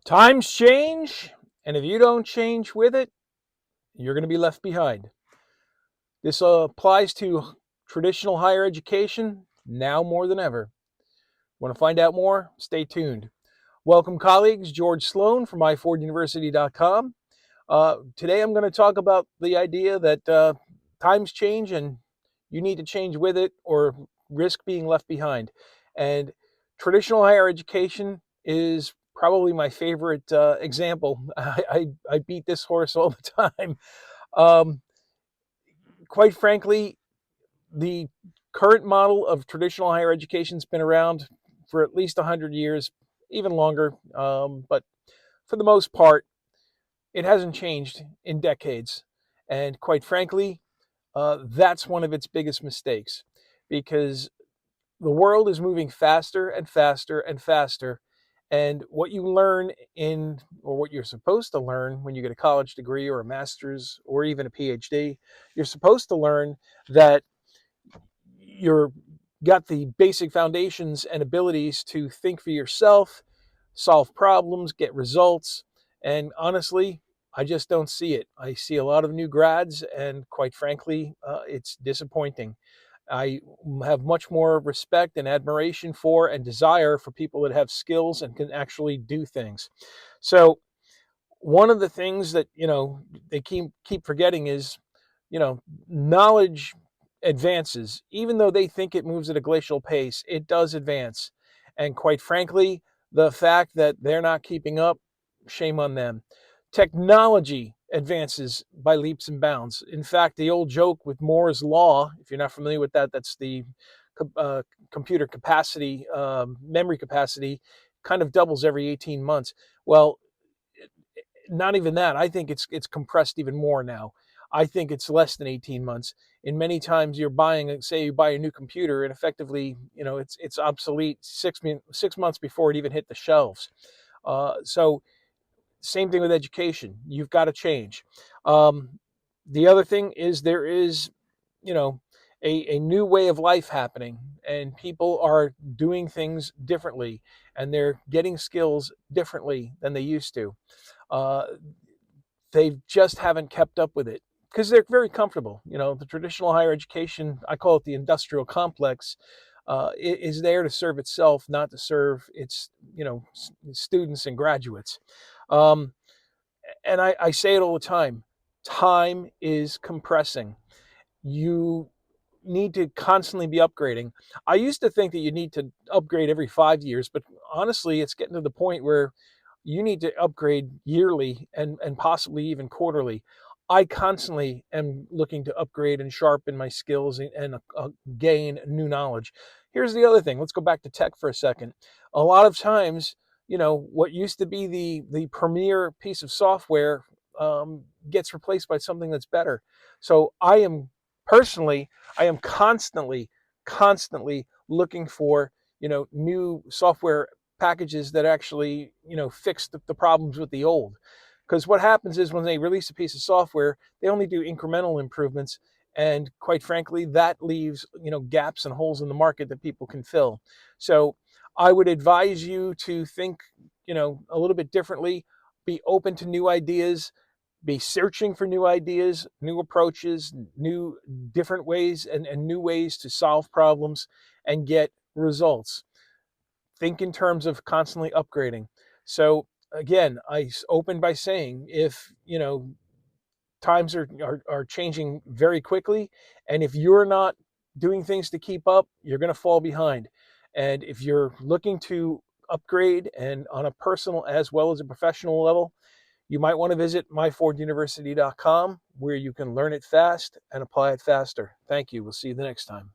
Times change, and if you don't change with it, you're going to be left behind. This applies to traditional higher education now more than ever. Want to find out more? Stay tuned. Welcome, colleagues. George Sloan from myforduniversity.com. Today I'm going to talk about the idea that times change and you need to change with it or risk being left behind. And traditional higher education is probably my favorite example. I beat this horse all the time. Um, quite frankly, the current model of traditional higher education has been around for at least 100 years, even longer. But for the most part, it hasn't changed in decades. And quite frankly, that's one of its biggest mistakes because the world is moving faster and faster and faster. And what you learn or what you're supposed to learn when you get a college degree or a master's or even a PhD, you're supposed to learn that you're got the basic foundations and abilities to think for yourself, solve problems, get results. And honestly, I just don't see it. I see a lot of new grads, and quite frankly, it's disappointing. I have much more respect and admiration for and desire for people that have skills and can actually do things. So one of the things that they keep forgetting is knowledge advances. Even though they think it moves at a glacial pace, it does advance. And quite frankly, the fact that they're not keeping up, shame on them. Technology advances by leaps and bounds. In fact, the old joke with Moore's law, if you're not familiar with that, that's the uh, computer capacity, memory capacity, kind of doubles every 18 months. Well, not even that. I think it's compressed even more now. I think it's less than 18 months. In many times you're buying, say you buy a new computer and effectively, it's obsolete 6 months before it even hit the shelves. So same thing with education. You've got to change. Um, the other thing is there is, you know, a new way of life happening, and people are doing things differently, and they're getting skills differently than they used to. Uh, they just haven't kept up with it because they're very comfortable. The traditional higher education, I call it the industrial complex, is there to serve itself, not to serve its students and graduates. Um, and I say it all the time. Time is compressing. You need to constantly be upgrading. I used to think that you need to upgrade every 5 years, but honestly, it's getting to the point where you need to upgrade yearly and possibly even quarterly. I constantly am looking to upgrade and sharpen my skills and gain new knowledge. Here's the other thing. Let's go back to tech for a second. A lot of times, what used to be the premier piece of software gets replaced by something that's better. So personally, I am constantly looking for new software packages that actually fix the problems with the old. Because what happens is when they release a piece of software, they only do incremental improvements, and quite frankly, that leaves gaps and holes in the market that people can fill. So I would advise you to think a little bit differently, be open to new ideas, be searching for new ideas, new approaches, new different ways and new ways to solve problems and get results. Think in terms of constantly upgrading. So again, I open by saying if times are changing very quickly, and if you're not doing things to keep up, you're going to fall behind. And if you're looking to upgrade and on a personal as well as a professional level, you might want to visit myforduniversity.com where you can learn it fast and apply it faster. Thank you. We'll see you the next time.